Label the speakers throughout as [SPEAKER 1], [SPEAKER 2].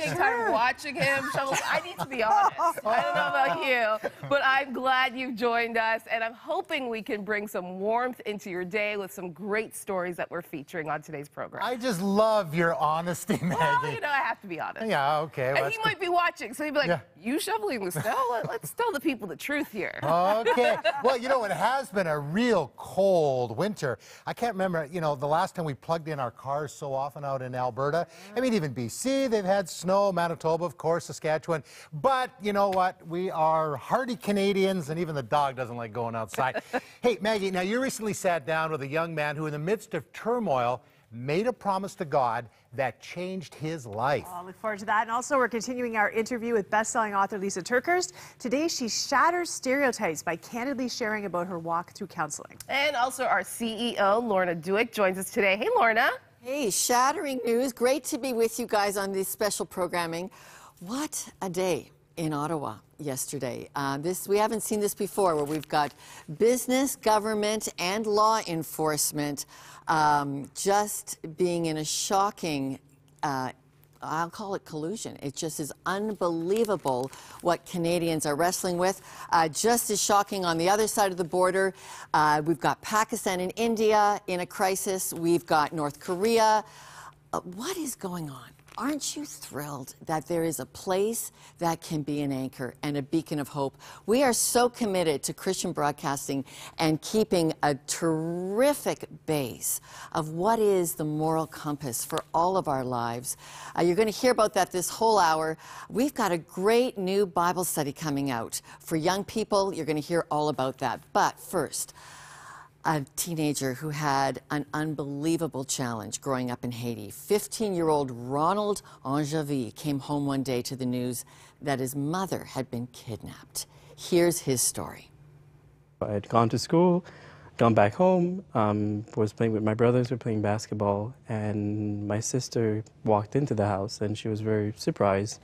[SPEAKER 1] spending time watching him shovel. I need to be honest. I don't know about you, but I'm glad you've joined us, and I'm hoping we can bring some warmth into your day with some great stories that we're featuring on today's program.
[SPEAKER 2] I just love your honesty, Maggie.
[SPEAKER 1] Well, you know, I have to be honest.
[SPEAKER 2] Yeah, okay.
[SPEAKER 1] And he might be watching, so he'd be like,
[SPEAKER 2] yeah.
[SPEAKER 1] You shoveling the snow? Let's tell the people the truth here.
[SPEAKER 2] Okay. Well, you know, it has been a real cold winter. I can't remember, you know, the last time we plugged in our cars so often out in Alberta. I mean, even BC, they've had snow, Manitoba, of course, Saskatchewan. But you know what? We are hardy Canadians, and even the dog doesn't like going outside. Hey, Maggie, now you recently sat down with a young man who, in the midst of turmoil, made a promise to God that changed his life.
[SPEAKER 3] Oh, I look forward to that. And also, we're continuing our interview with best-selling author Lisa TerKeurst. Today, she shatters stereotypes by candidly sharing about her walk through counseling.
[SPEAKER 1] And also, our CEO, Lorna Duick, joins us today. Hey, Lorna.
[SPEAKER 4] Hey, shattering news. Great to be with you guys on this special programming. What a day in Ottawa yesterday. We haven't seen this before, where we've got business, government, and law enforcement just being in a shocking, I'll call it collusion. It just is unbelievable what Canadians are wrestling with. Just as shocking on the other side of the border, we've got Pakistan and India in a crisis. We've got North Korea. What is going on? Aren't you thrilled that there is a place that can be an anchor and a beacon of hope? We are so committed to Christian broadcasting and keeping a terrific base of what is the moral compass for all of our lives. You're going to hear about that this whole hour. We've got a great new Bible study coming out for young people. You're going to hear all about that. But first, a teenager who had an unbelievable challenge growing up in Haiti. 15-year-old Ronald Angevy came home one day to the news that his mother had been kidnapped. Here's his story.
[SPEAKER 5] I had gone to school, gone back home, was playing with my brothers, we were playing basketball, and my sister walked into the house, and she was very surprised,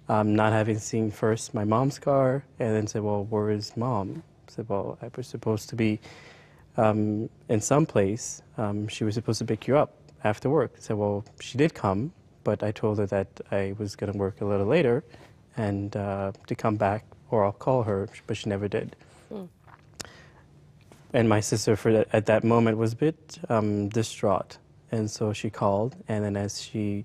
[SPEAKER 5] not having seen first my mom's car, and then said, well, where is Mom? I said, well, I was supposed to be in some place. She was supposed to pick you up after work. I said, well, she did come, but I told her that I was going to work a little later and to come back, or I'll call her, but she never did. And my sister, at that moment, was a bit distraught. And so she called, and then as she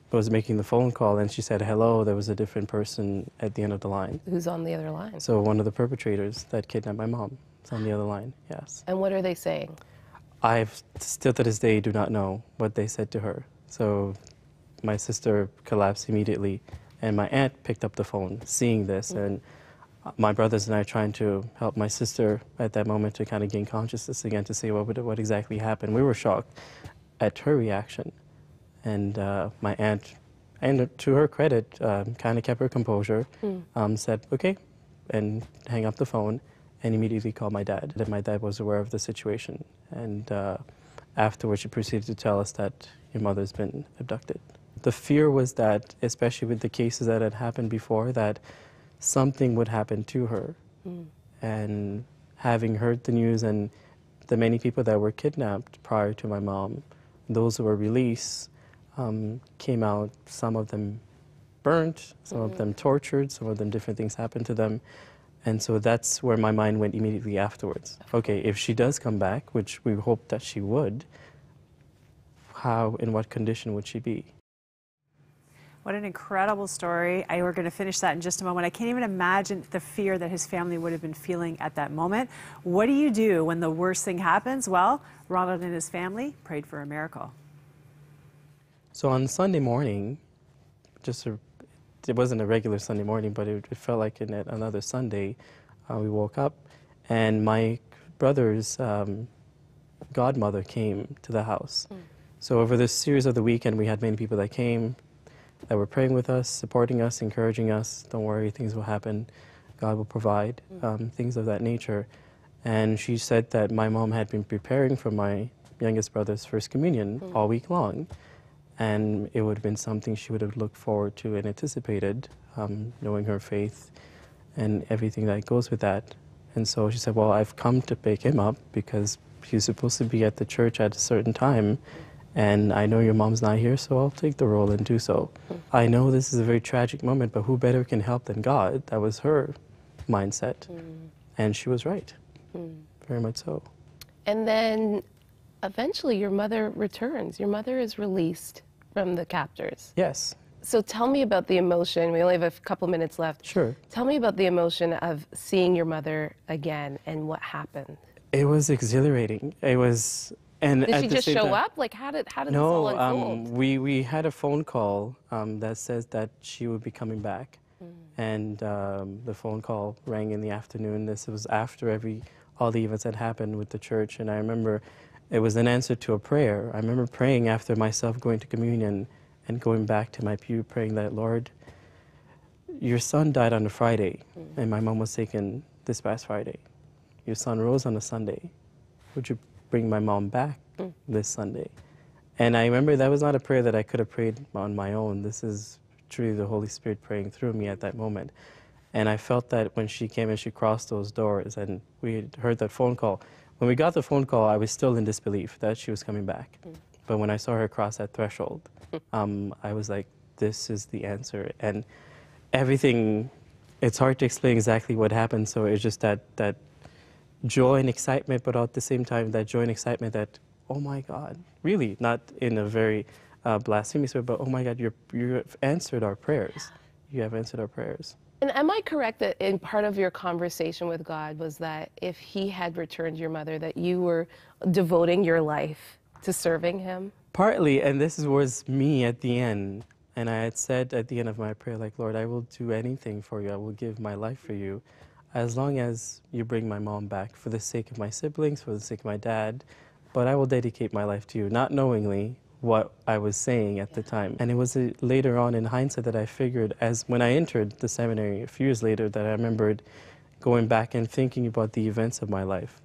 [SPEAKER 5] was making the phone call and she said hello, there was a different person at the end of the line.
[SPEAKER 1] Who's on the other line?
[SPEAKER 5] So one of the perpetrators that kidnapped my mom is on the other line, yes.
[SPEAKER 1] And what are they saying?
[SPEAKER 5] I still to this day do not know what they said to her. So my sister collapsed immediately, and my aunt picked up the phone seeing this, and my brothers and I trying to help my sister at that moment to kind of gain consciousness again, to see what exactly happened. We were shocked at her reaction. And my aunt, and to her credit, kind of kept her composure, said, okay, and hang up the phone, and immediately called my dad. And my dad was aware of the situation. And afterwards, she proceeded to tell us that your mother's been abducted. The fear was that, especially with the cases that had happened before, that something would happen to her. And having heard the news and the many people that were kidnapped prior to my mom, those who were released, came out, some of them burnt, some of them tortured, some of them different things happened to them. And so that's where my mind went immediately afterwards. Okay, if she does come back, which we hope that she would, how, in what condition would she be?
[SPEAKER 3] What an incredible story. We're going to finish that in just a moment. I can't even imagine the fear that his family would have been feeling at that moment. What do you do when the worst thing happens? Well, Ronald and his family prayed for a miracle.
[SPEAKER 5] So on Sunday morning, it wasn't a regular Sunday morning, but it felt like another Sunday, we woke up, and my brother's godmother came to the house. So over this series of the weekend, we had many people that came, that were praying with us, supporting us, encouraging us. Don't worry, things will happen. God will provide, things of that nature. And she said that my mom had been preparing for my youngest brother's first communion all week long. And it would have been something she would have looked forward to and anticipated, knowing her faith and everything that goes with that. And so she said, well, I've come to pick him up because he's supposed to be at the church at a certain time, And I know your mom's not here, so I'll take the role and do so. I know this is a very tragic moment, but who better can help than God? That was her mindset. And she was right. Very much so.
[SPEAKER 1] And then eventually your mother returns. Your mother is released from the captors.
[SPEAKER 5] Yes.
[SPEAKER 1] So tell me about the emotion. We only have a couple minutes left.
[SPEAKER 5] Sure.
[SPEAKER 1] Tell me about the emotion of seeing your mother again and what happened.
[SPEAKER 5] It was exhilarating. It was, and
[SPEAKER 1] Did
[SPEAKER 5] at
[SPEAKER 1] she
[SPEAKER 5] the
[SPEAKER 1] just
[SPEAKER 5] same
[SPEAKER 1] show
[SPEAKER 5] time,
[SPEAKER 1] up? Like, how did this all unfold?
[SPEAKER 5] we had a phone call that says that she would be coming back, and the phone call rang in the afternoon. This was after all the events had happened with the church, and I remember it was an answer to a prayer. I remember praying after myself going to communion and going back to my pew, praying that, Lord, your son died on a Friday, and my mom was taken this past Friday. Your son rose on a Sunday. Would you bring my mom back this Sunday? And I remember that was not a prayer that I could have prayed on my own. This is truly the Holy Spirit praying through me at that moment. And I felt that when she came and she crossed those doors and we had heard that phone call. When we got the phone call, I was still in disbelief that she was coming back. But when I saw her cross that threshold, I was like, this is the answer. And everything, it's hard to explain exactly what happened. So it's just that joy and excitement, but at the same time, that joy and excitement that, oh my God, really, not in a very blasphemous way, but oh my God, you have answered our prayers. You have answered our prayers.
[SPEAKER 1] And am I correct that in part of your conversation with God was that if he had returned your mother, that you were devoting your life to serving him?
[SPEAKER 5] Partly, and this was me at the end. And I had said at the end of my prayer, like, Lord, I will do anything for you. I will give my life for you, as long as you bring my mom back, for the sake of my siblings, for the sake of my dad. But I will dedicate my life to you, not knowingly what I was saying at the time. And it was later on in hindsight that I figured, as when I entered the seminary a few years later, that I remembered going back and thinking about the events of my life.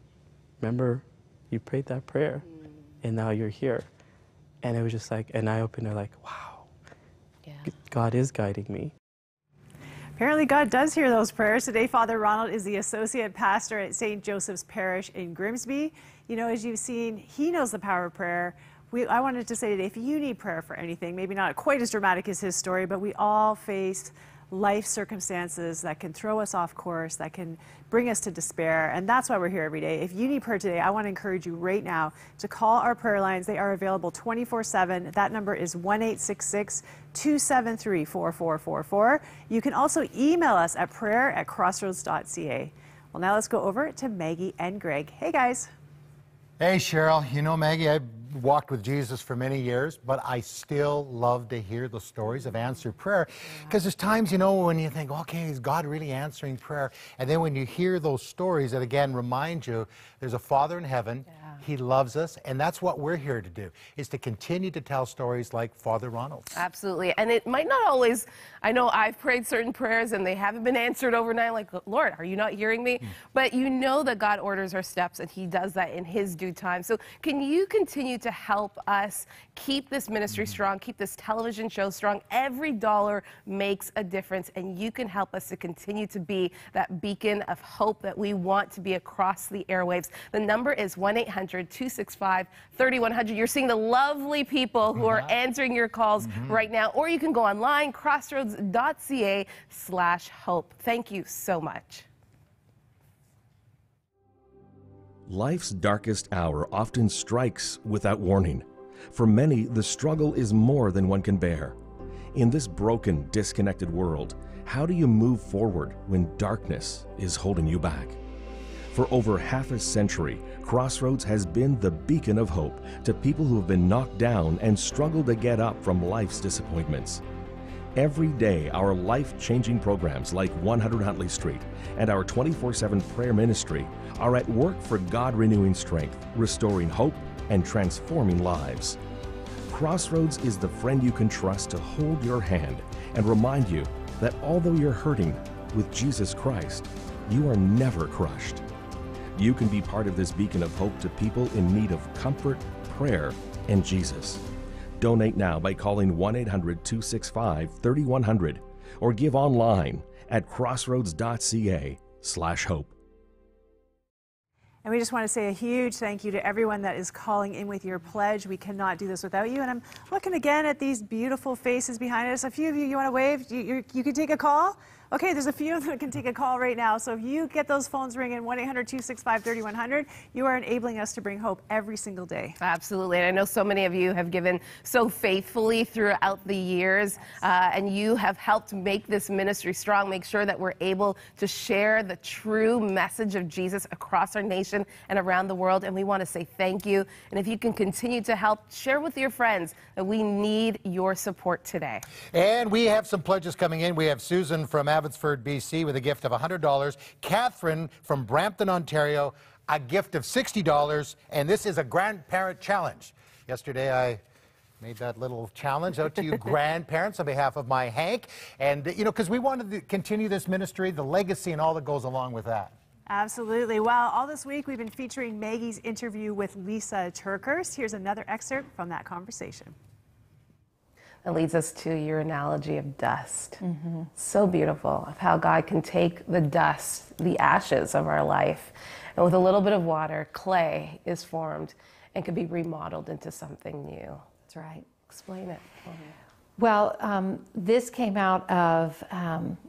[SPEAKER 5] Remember, you prayed that prayer, and now you're here. And it was just like an eye-opener, like, wow, God is guiding me.
[SPEAKER 3] Apparently God does hear those prayers. Today, Father Ronald is the Associate Pastor at St. Joseph's Parish in Grimsby. You know, as you've seen, he knows the power of prayer. I wanted to say today, if you need prayer for anything, maybe not quite as dramatic as his story, but we all face life circumstances that can throw us off course, that can bring us to despair, and that's why we're here every day. If you need prayer today, I want to encourage you right now to call our prayer lines. They are available 24/7. That number is 1-866-273-4444. You can also email us at prayer@crossroads.ca. Well, now let's go over to Maggie and Greg. Hey, guys.
[SPEAKER 2] Hey, Cheryl. You know, Maggie, I've walked with Jesus for many years, but I still love to hear the stories of answered prayer. Because there's times, you know, when you think, okay, is God really answering prayer? And then when you hear those stories that, again, remind you there's a Father in heaven. He loves us, and that's what we're here to do, is to continue to tell stories like Father Ronald's.
[SPEAKER 1] Absolutely. And it might not always, I know I've prayed certain prayers and they haven't been answered overnight, like, Lord, are you not hearing me? But you know that God orders our steps and he does that in his due time. So can you continue to help us keep this ministry strong, keep this television show strong? Every dollar makes a difference, and you can help us to continue to be that beacon of hope that we want to be across the airwaves. The number is 1-800-265-3100. You're seeing the lovely people who are answering your calls right now, or you can go online, crossroads.ca/hope. Thank you so much.
[SPEAKER 6] Life's darkest hour often strikes without warning. For many, the struggle is more than one can bear. In this broken, disconnected world, how do you move forward when darkness is holding you back? For over half a century, Crossroads has been the beacon of hope to people who have been knocked down and struggled to get up from life's disappointments. Every day, our life-changing programs like 100 Huntley Street and our 24/7 prayer ministry are at work for God-renewing strength, restoring hope, and transforming lives. Crossroads is the friend you can trust to hold your hand and remind you that although you're hurting, with Jesus Christ, you are never crushed. You can be part of this beacon of hope to people in need of comfort, prayer, and Jesus. Donate now by calling 1-800-265-3100 or give online at crossroads.ca/hope.
[SPEAKER 3] And we just want to say a huge thank you to everyone that is calling in with your pledge. We cannot do this without you. And I'm looking again at these beautiful faces behind us. A few of you, you want to wave? You can take a call? Okay, there's a few of them that can take a call right now. So if you get those phones ringing, 1-800-265-3100, you are enabling us to bring hope every single day.
[SPEAKER 1] Absolutely. And I know so many of you have given so faithfully throughout the years, and you have helped make this ministry strong, make sure that we're able to share the true message of Jesus across our nation and around the world. And we want to say thank you. And if you can continue to help, share with your friends that we need your support today.
[SPEAKER 2] And we have some pledges coming in. We have Susan from Abbotsford, BC, with a gift of $100. Catherine from Brampton, Ontario, a gift of $60. And this is a grandparent challenge. Yesterday, I made that little challenge out to you grandparents on behalf of my Hank. And, you know, because we wanted to continue this ministry, the legacy and all that goes along with that.
[SPEAKER 3] Absolutely. Well, all this week we've been featuring Maggie's interview with Lisa Turkhurst. Here's another excerpt from that conversation.
[SPEAKER 1] That leads us to your analogy of dust. So beautiful, of how God can take the dust, the ashes of our life, and with a little bit of water, clay is formed and can be remodeled into something new.
[SPEAKER 7] That's right.
[SPEAKER 1] Explain it for me.
[SPEAKER 7] Well, this came out of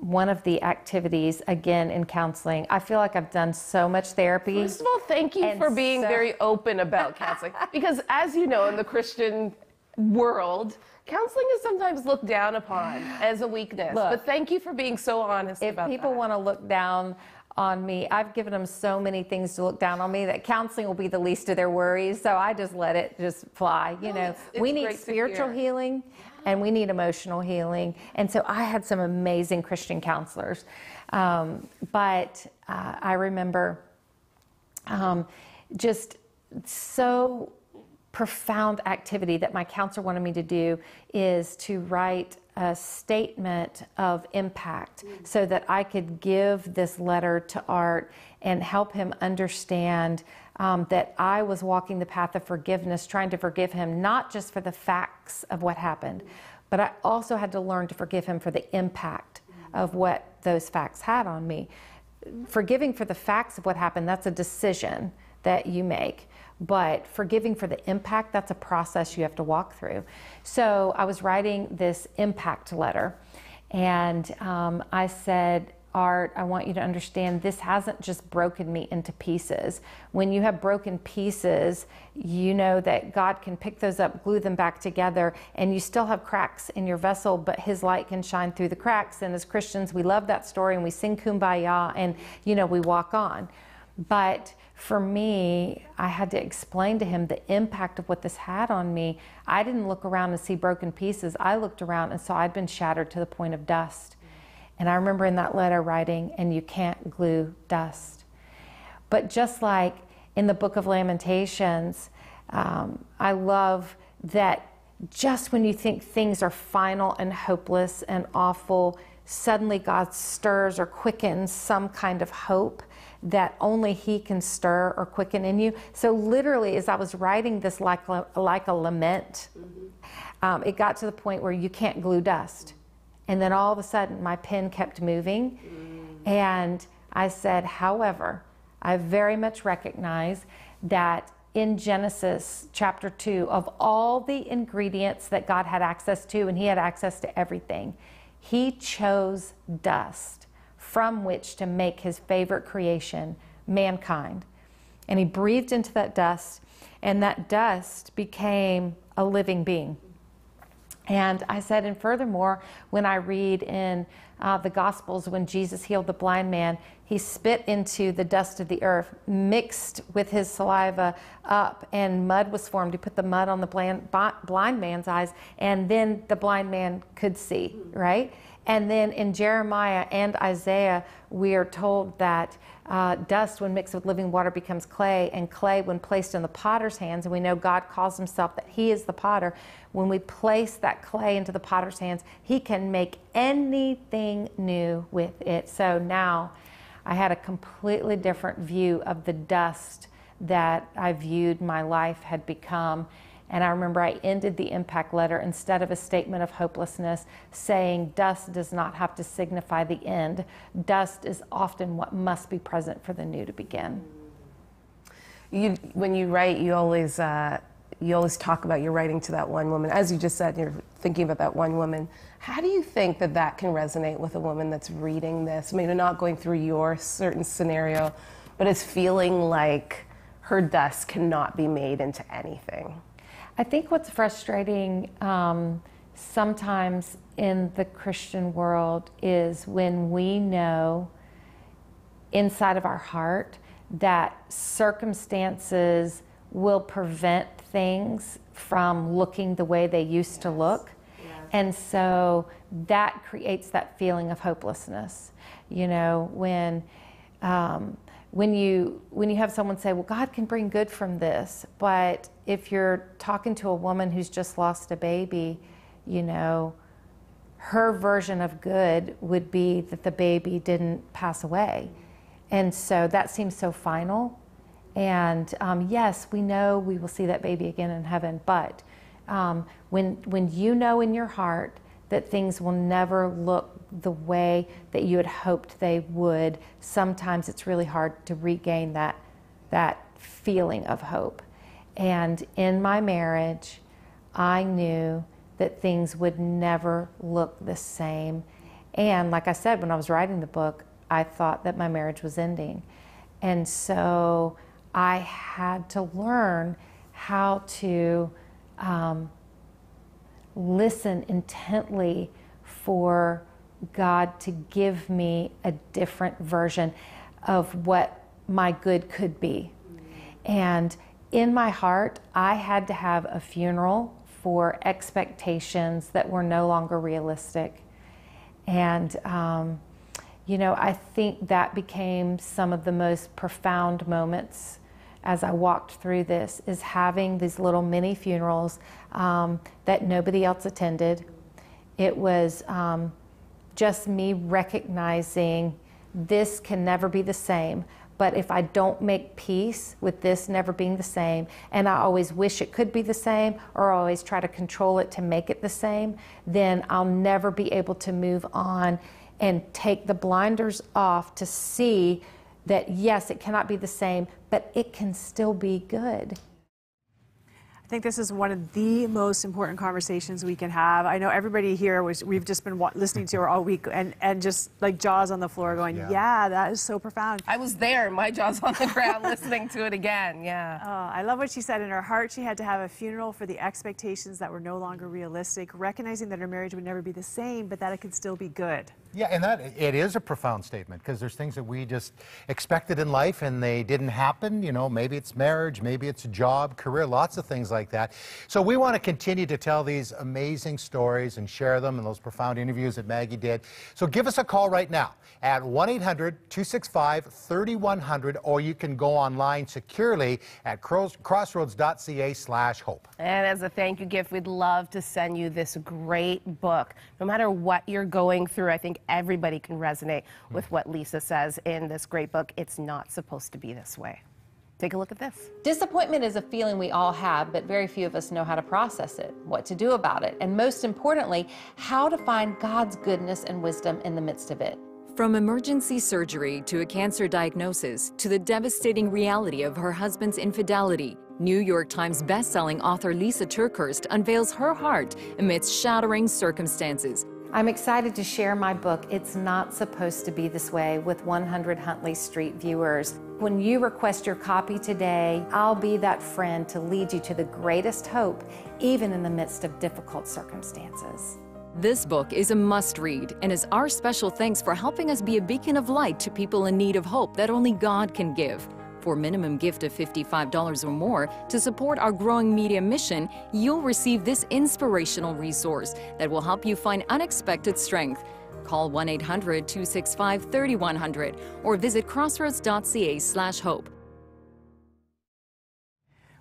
[SPEAKER 7] one of the activities, again, in counseling. I feel like I've done so much therapy.
[SPEAKER 1] First of all, thank you for being very open about counseling. Because as you know, in the Christian world, counseling is sometimes looked down upon as a weakness.
[SPEAKER 7] Look,
[SPEAKER 1] but thank you for being so honest about that.
[SPEAKER 7] If people want to look down on me, I've given them so many things to look down on me that counseling will be the least of their worries. So I just let it just fly. You know, we need spiritual healing and we need emotional healing. And so I had some amazing Christian counselors. But I remember just so profound activity that my counselor wanted me to do is to write a statement of impact so that I could give this letter to Art and help him understand that I was walking the path of forgiveness, trying to forgive him, not just for the facts of what happened, but I also had to learn to forgive him for the impact of what those facts had on me. Forgiving for the facts of what happened, that's a decision that you make. But forgiving for the impact, that's a process you have to walk through. So I was writing this impact letter, and I said, Art, I want you to understand this hasn't just broken me into pieces. When you have broken pieces, you know that God can pick those up, glue them back together, and you still have cracks in your vessel, but His light can shine through the cracks. And as Christians, we love that story, and we sing Kumbaya, and, you know, we walk on. But for me, I had to explain to him the impact of what this had on me. I didn't look around and see broken pieces. I looked around and saw I'd been shattered to the point of dust. And I remember in that letter writing, and you can't glue dust. But just like in the book of Lamentations, I love that just when you think things are final and hopeless and awful, suddenly God stirs or quickens some kind of hope that only He can stir or quicken in you. So literally, as I was writing this like a lament, it got to the point where you can't glue dust. And then all of a sudden, my pen kept moving. And I said, however, I very much recognize that in Genesis chapter 2, of all the ingredients that God had access to, and He had access to everything, He chose dust from which to make His favorite creation, mankind. And He breathed into that dust, and that dust became a living being. And I said, and furthermore, when I read in the Gospels, when Jesus healed the blind man, He spit into the dust of the earth, mixed with His saliva up, and mud was formed. He put the mud on the blind man's eyes, and then the blind man could see, right? And then in Jeremiah and Isaiah, we are told that dust, when mixed with living water, becomes clay, and clay, when placed in the potter's hands, and we know God calls Himself that He is the potter. When we place that clay into the potter's hands, He can make anything new with it. So now I had a completely different view of the dust that I viewed my life had become. And I remember I ended the impact letter, instead of a statement of hopelessness, saying dust does not have to signify the end. Dust is often what must be present for the new to begin.
[SPEAKER 1] When you write, you always talk about your writing to that one woman. As you just said, you're thinking about that one woman. How do you think that that can resonate with a woman that's reading this? Maybe not going through your certain scenario, but is feeling like her dust cannot be made into anything.
[SPEAKER 7] I think what's frustrating sometimes in the Christian world is when we know inside of our heart that circumstances will prevent things from looking the way they used to look. And so that creates that feeling of hopelessness. You know, when you have someone say, well, God can bring good from this, but if you're talking to a woman who's just lost a baby, you know, her version of good would be that the baby didn't pass away. And so that seems so final. And yes, we know we will see that baby again in heaven, but when you know in your heart that things will never look the way that you had hoped they would, sometimes it's really hard to regain that feeling of hope. And in my marriage, I knew that things would never look the same. And like I said, when I was writing the book, I thought that my marriage was ending. And so I had to learn how to listen intently for God to give me a different version of what my good could be. And in my heart, I had to have a funeral for expectations that were no longer realistic. And, you know, I think that became some of the most profound moments as I walked through this, is having these little mini funerals that nobody else attended. It was just me recognizing this can never be the same, but if I don't make peace with this never being the same, and I always wish it could be the same, or I always try to control it to make it the same, then I'll never be able to move on and take the blinders off to see that yes, it cannot be the same, but it can still be good.
[SPEAKER 3] I think this is one of the most important conversations we can have. I know everybody here we've just been listening to her all week and just like jaws on the floor going, yeah, that is so profound.
[SPEAKER 1] I was there, my jaws on the ground, listening to it again, yeah.
[SPEAKER 3] Oh, I love what she said. In her heart, she had to have a funeral for the expectations that were no longer realistic, recognizing that her marriage would never be the same, but that it could still be good.
[SPEAKER 2] Yeah, and that it is a profound statement, because there's things that we just expected in life and they didn't happen. You know, maybe it's marriage, maybe it's a job, career, lots of things like that. So we want to continue to tell these amazing stories and share them and those profound interviews that Maggie did. So give us a call right now at 1-800-265-3100, or you can go online securely at crossroads.ca/hope.
[SPEAKER 1] And as a thank you gift, we'd love to send you this great book. No matter what you're going through, I think everybody can resonate with what Lisa says in this great book. It's not supposed to be this way. Take a look at this.
[SPEAKER 8] Disappointment is a feeling we all have, but very few of us know how to process it, what to do about it, and most importantly, how to find God's goodness and wisdom in the midst of it.
[SPEAKER 9] From emergency surgery to a cancer diagnosis to the devastating reality of her husband's infidelity, New York Times bestselling author Lisa TerKeurst unveils her heart amidst shattering circumstances.
[SPEAKER 7] I'm excited to share my book, It's Not Supposed to Be This Way, with 100 Huntley Street viewers. When you request your copy today, I'll be that friend to lead you to the greatest hope, even in the midst of difficult circumstances.
[SPEAKER 9] This book is a must-read and is our special thanks for helping us be a beacon of light to people in need of hope that only God can give. For a minimum gift of $55 or more to support our growing media mission, you'll receive this inspirational resource that will help you find unexpected strength. Call 1-800-265-3100 or visit crossroads.ca/hope.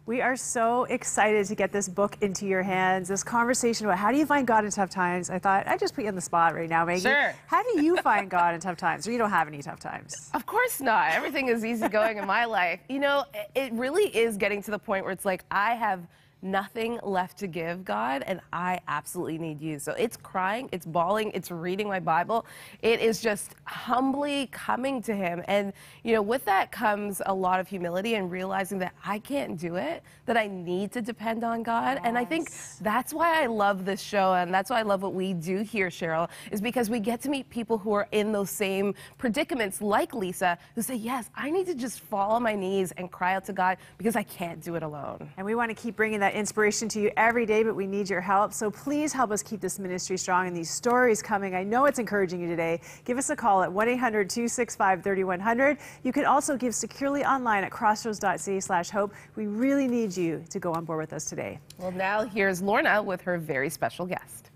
[SPEAKER 3] We are so excited to get this book into your hands. This conversation about how do you find God in tough times. I thought I'd just put you on the spot right now, Maggie.
[SPEAKER 1] Sure.
[SPEAKER 3] How do you find God in tough times? Or you don't have any tough times?
[SPEAKER 1] Of course not. Everything is easygoing in my life. You know, it really is getting to the point where it's like I have nothing left to give, God, and I absolutely need you. So it's crying, it's bawling, it's reading my Bible. It is just humbly coming to him. And, you know, with that comes a lot of humility and realizing that I can't do it, that I need to depend on God. And I think that's why I love this show, and that's why I love what we do here, Cheryl, is because we get to meet people who are in those same predicaments like Lisa, who say, yes, I need to just fall on my knees and cry out to God because I can't do it alone.
[SPEAKER 3] And we want to keep bringing that inspiration to you every day, but we need your help. So please help us keep this ministry strong and these stories coming. I know it's encouraging you today. Give us a call at 1-800-265-3100. You can also give securely online at crossroads.ca/hope. We really need you to go on board with us today.
[SPEAKER 1] Well, now here's Lorna with her very special guest.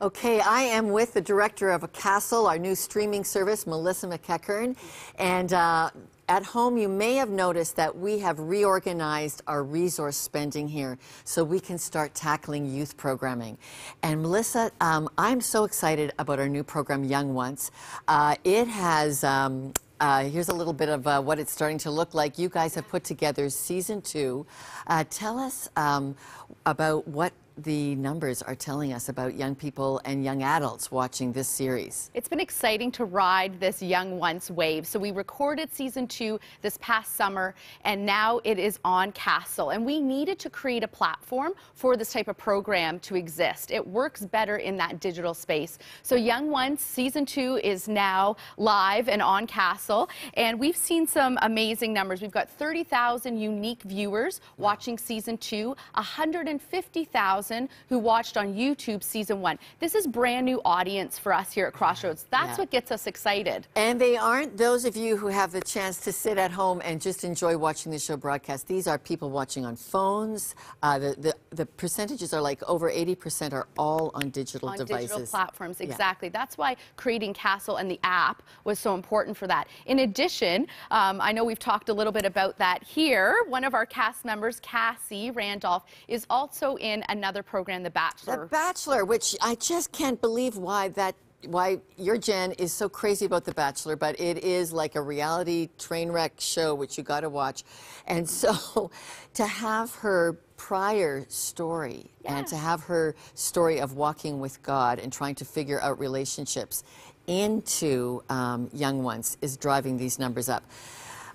[SPEAKER 4] Okay, I am with the director of Castle, our new streaming service, Melissa McEachern. And at home, you may have noticed that we have reorganized our resource spending here so we can start tackling youth programming. And Melissa, I'm so excited about our new program, Young Once. It has... here's a little bit of what it's starting to look like. You guys have put together season 2. Tell us about what the numbers are telling us about young people and young adults watching this series.
[SPEAKER 10] It's been exciting to ride this Young Once wave. So we recorded season 2 this past summer, and now it is on Castle. And we needed to create a platform for this type of program to exist. It works better in that digital space. So Young Once season 2 is now live and on Castle, and we've seen some amazing numbers. We've got 30,000 unique viewers watching season 2, 150,000 who watched on YouTube season 1. This is brand new audience for us here at Crossroads. That's what gets us excited.
[SPEAKER 4] And they aren't those of you who have the chance to sit at home and just enjoy watching the show broadcast. These are people watching on phones. The percentages are like over 80% are all on digital devices.
[SPEAKER 10] Digital platforms, exactly. That's why creating Castle and the app was so important for that. In addition, I know we've talked a little bit about that here. One of our cast members, Cassie Randolph, is also in another program, The Bachelor.
[SPEAKER 4] The Bachelor, which I just can't believe why your Jen is so crazy about The Bachelor, but it is like a reality train wreck show which you got to watch. And so to have her prior story and to have her story of walking with God and trying to figure out relationships into Young Once is driving these numbers up.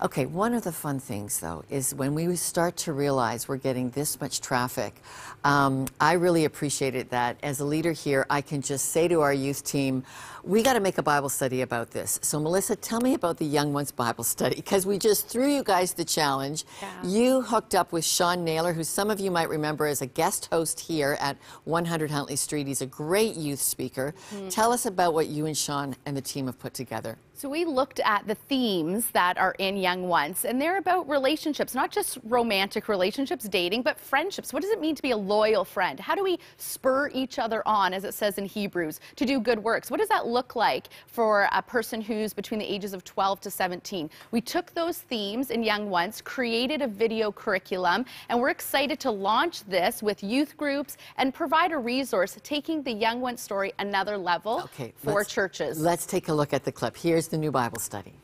[SPEAKER 4] Okay, one of the fun things, though, is when we start to realize we're getting this much traffic, I really appreciated that. As a leader here, I can just say to our youth team, we got to make a Bible study about this. So, Melissa, tell me about the Young Ones Bible study, because we just threw you guys the challenge. Yeah. You hooked up with Sean Naylor, who some of you might remember as a guest host here at 100 Huntley Street. He's a great youth speaker. Tell us about what you and Sean and the team have put together.
[SPEAKER 10] So we looked at the themes that are in Young Once, and they're about relationships, not just romantic relationships, dating, but friendships. What does it mean to be a loyal friend? How do we spur each other on, as it says in Hebrews, to do good works? What does that look like for a person who's between the ages of 12 to 17? We took those themes in Young Once, created a video curriculum, and we're excited to launch this with youth groups and provide a resource taking the Young Once story another level for churches.
[SPEAKER 4] Let's take a look at the clip. Here's the new Bible study.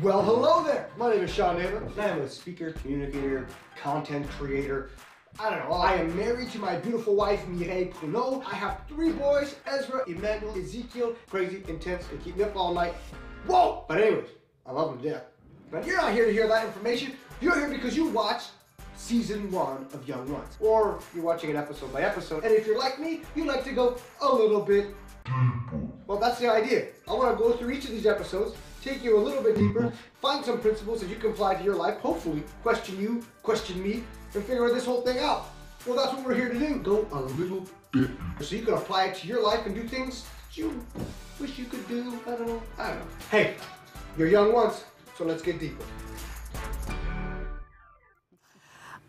[SPEAKER 11] Well, hello there. My name is Sean Naylor. I am a speaker, communicator, content creator. I don't know. I am married to my beautiful wife, Mireille Pruneau. I have 3 boys, Ezra, Emmanuel, Ezekiel. Crazy, intense, and keep me up all night. Whoa! But anyways, I love them to death. But you're not here to hear that information. You're here because you watched season 1 of Young Ones. Or you're watching it episode by episode. And if you're like me, you like to go a little bit deeper. Well, that's the idea. I want to go through each of these episodes, take you a little bit deeper, find some principles that you can apply to your life, hopefully question you, question me, and figure this whole thing out. Well, that's what we're here to do. Go a little bit deeper. So you can apply it to your life and do things you wish you could do. I don't know. Hey, you're young once, so let's get deeper.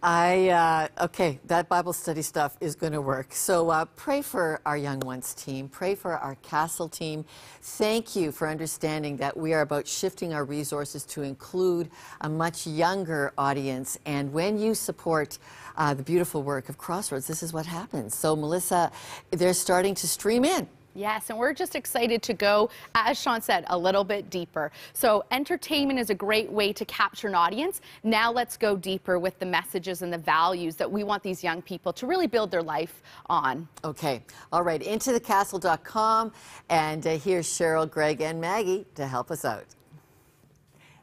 [SPEAKER 4] Okay, that Bible study stuff is going to work. So pray for our Young Ones team. Pray for our Castle team. Thank you for understanding that we are about shifting our resources to include a much younger audience. And when you support the beautiful work of Crossroads, this is what happens. So, Melissa, they're starting to stream in.
[SPEAKER 10] Yes, and we're just excited to go, as Sean said, a little bit deeper. So entertainment is a great way to capture an audience. Now let's go deeper with the messages and the values that we want these young people to really build their life on.
[SPEAKER 4] Okay. All right. IntoTheCastle.com. And here's Cheryl, Greg, and Maggie to help us out.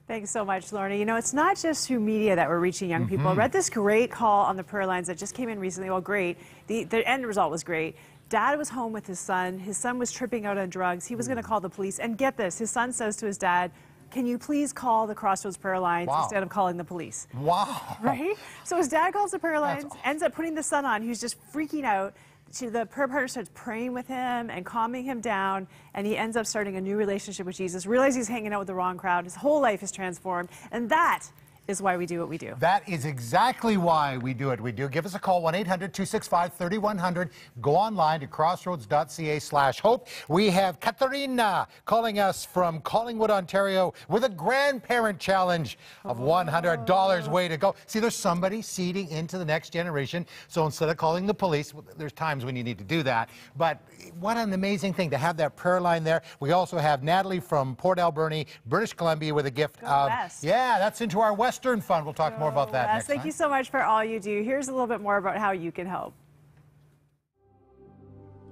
[SPEAKER 3] Thanks so much, Lorna. You know, it's not just through media that we're reaching young people. I read this great call on the prayer lines that just came in recently. Well, great. The end result was great. Dad was home with his son. His son was tripping out on drugs. He was going to call the police. And get this, his son says to his dad, can you please call the Crossroads prayer lines instead of calling the police?
[SPEAKER 2] Wow.
[SPEAKER 3] Right? So his dad calls the prayer lines, ends up putting the son on, who's just freaking out. The prayer partner starts praying with him and calming him down, and he ends up starting a new relationship with Jesus, realizes he's hanging out with the wrong crowd. His whole life is transformed, and that is why we do what we do.
[SPEAKER 2] That is exactly why we do it. Give us a call, 1-800-265-3100. Go online to crossroads.ca/hope. We have Katharina calling us from Collingwood, Ontario, with a grandparent challenge of $100. Way to go. See, there's somebody seeding into the next generation. So instead of calling the police, there's times when you need to do that. But what an amazing thing to have that prayer line there. We also have Natalie from Port Alberni, British Columbia, with a gift of, yeah, that's into our Western Fund. We'll talk more about that next time.
[SPEAKER 3] Thank you so much for all you do. Here's a little bit more about how you can help.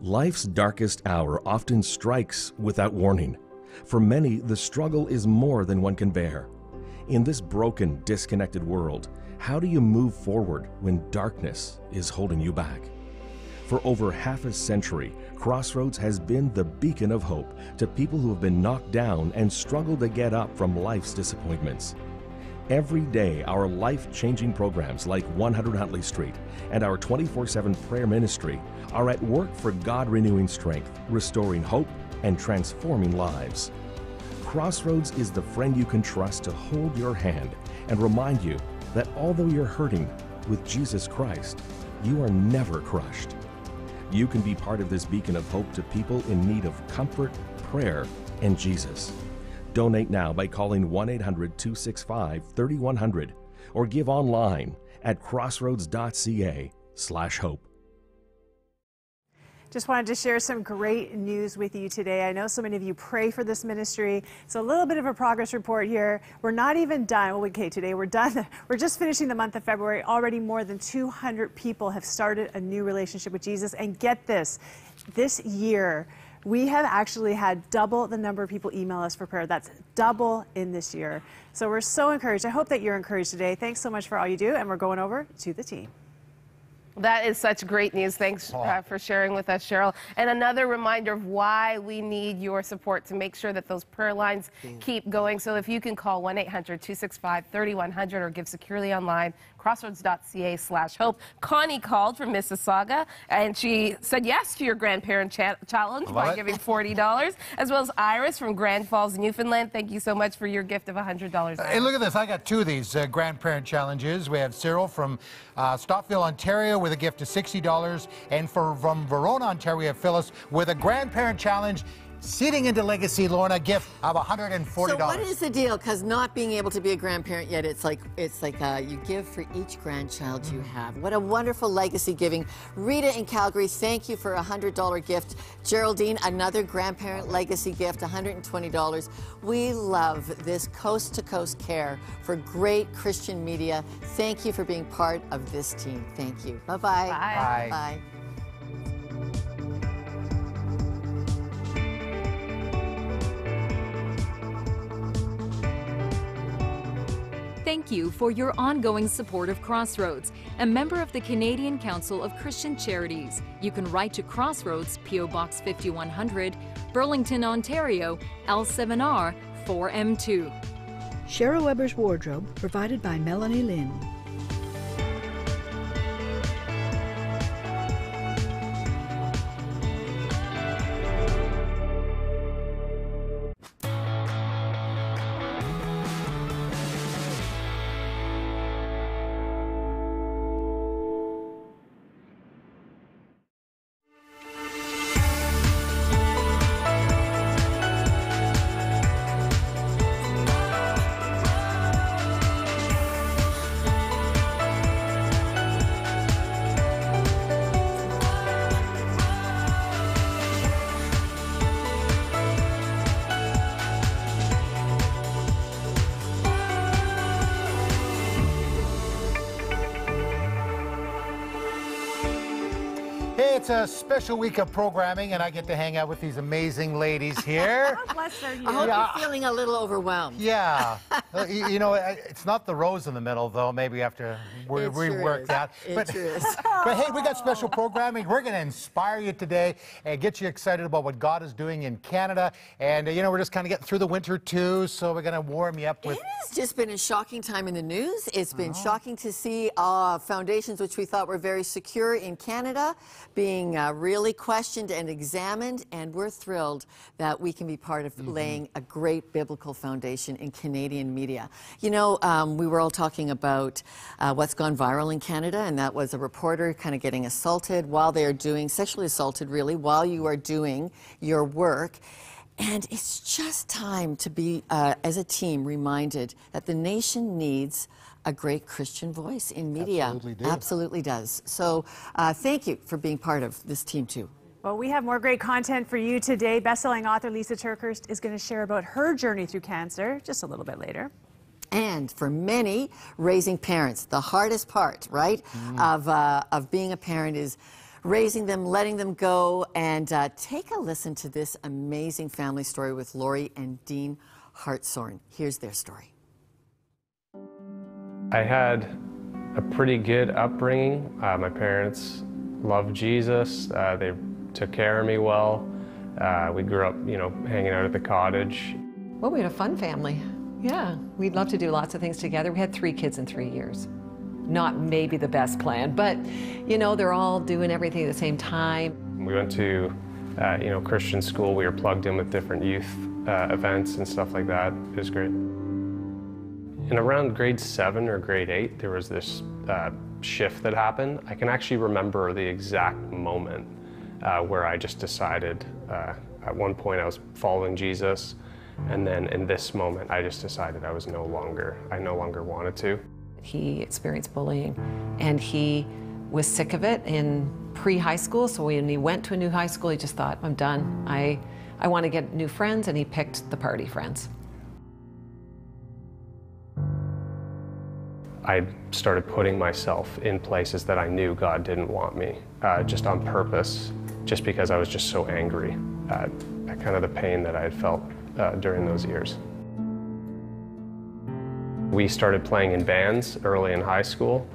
[SPEAKER 6] Life's darkest hour often strikes without warning. For many, the struggle is more than one can bear. In this broken, disconnected world, how do you move forward when darkness is holding you back? For over half a century, Crossroads has been the beacon of hope to people who have been knocked down and struggled to get up from life's disappointments. Every day, our life-changing programs like 100 Huntley Street and our 24/7 prayer ministry are at work for God-renewing strength, restoring hope, and transforming lives. Crossroads is the friend you can trust to hold your hand and remind you that although you're hurting, with Jesus Christ, you are never crushed. You can be part of this beacon of hope to people in need of comfort, prayer, and Jesus. Donate now by calling 1-800-265-3100 or give online at crossroads.ca/hope.
[SPEAKER 3] Just wanted to share some great news with you today. I know so many of you pray for this ministry. So a little bit of a progress report here. We're not even done. Well, okay, today we're done. We're just finishing the month of February. Already more than 200 people have started a new relationship with Jesus. And get this year, we have actually had double the number of people email us for prayer. That's double in this year. So we're so encouraged. I hope that you're encouraged today. Thanks so much for all you do. And we're going over to the team.
[SPEAKER 1] That is such great news. Thanks for sharing with us, Cheryl. And another reminder of why we need your support to make sure that those prayer lines keep going. So if you can call 1-800-265-3100 or give securely online, crossroads.ca/hope. Connie called from Mississauga, and she said yes to your grandparent challenge by giving $40, as well as Iris from Grand Falls, Newfoundland. Thank you so much for your gift of $100.
[SPEAKER 2] Hey, look at this. I got two of these grandparent challenges. We have Cheryl from Stouffville, Ontario, with a gift of $60. And from Verona, Ontario, we have Phyllis with a grandparent challenge, seeding into legacy, Lorna, gift of $140.
[SPEAKER 4] So what is the deal? Because not being able to be a grandparent yet, it's like you give for each grandchild you have. What a wonderful legacy giving. Rita in Calgary, thank you for a $100 gift. Geraldine, another grandparent legacy gift, $120. We love this coast-to-coast care for great Christian media. Thank you for being part of this team. Thank you. Bye-bye.
[SPEAKER 1] Bye.
[SPEAKER 4] Bye.
[SPEAKER 9] Thank you for your ongoing support of Crossroads, a member of the Canadian Council of Christian Charities. You can write to Crossroads, P.O. Box 5100, Burlington, Ontario, L7R 4M2.
[SPEAKER 12] Cheryl Weber's wardrobe provided by Melanie Lynn.
[SPEAKER 2] it's a special week of programming, and I get to hang out with these amazing ladies here.
[SPEAKER 3] How blessed are you?
[SPEAKER 4] I hope you're feeling a little overwhelmed.
[SPEAKER 2] Yeah. You know, it's not the rose in the middle, though. Maybe after we rework that.
[SPEAKER 4] It sure is.
[SPEAKER 2] But hey, we got special programming. We're going to inspire you today and get you excited about what God is doing in Canada. And, you know, we're just kind of getting through the winter, too, so we're going to warm you up with...
[SPEAKER 4] It has just been a shocking time in the news. It's been shocking to see foundations which we thought were very secure in Canada being really questioned and examined, and we're thrilled that we can be part of laying a great biblical foundation in Canadian media. You know, we were all talking about what's gone viral in Canada, and that was a reporter kind of getting assaulted while they are doing, sexually assaulted really, while you are doing your work. And it's just time to be, as a team, reminded that the nation needs a great Christian voice in media.
[SPEAKER 2] Absolutely do.
[SPEAKER 4] Absolutely does. So thank you for being part of this team, too.
[SPEAKER 3] Well, we have more great content for you today. Bestselling author Lisa TerKeurst is going to share about her journey through cancer just a little bit later.
[SPEAKER 4] And for many, raising parents, the hardest part, right, of being a parent is raising them, letting them go. And take a listen to this amazing family story with Lori and Dean Hartshorn. Here's their story.
[SPEAKER 13] I had a pretty good upbringing. My parents loved Jesus. They took care of me well. We grew up, you know, hanging out at the cottage.
[SPEAKER 14] Well, we had a fun family. Yeah, we'd love to do lots of things together. We had 3 kids in 3 years. Not maybe the best plan, but, you know, they're all doing everything at the same time.
[SPEAKER 13] We went to, you know, Christian school. We were plugged in with different youth events and stuff like that. It was great. In around grade 7 or grade 8, there was this shift that happened. I can actually remember the exact moment where I just decided, at one point I was following Jesus, and then in this moment I just decided I no longer wanted to.
[SPEAKER 14] He experienced bullying, and he was sick of it in pre-high school, so when he went to a new high school, he just thought, I'm done. I want to get new friends, and he picked the party friends.
[SPEAKER 13] I started putting myself in places that I knew God didn't want me, just on purpose, just because I was just so angry at kind of the pain that I had felt during those years. We started playing in bands early in high school,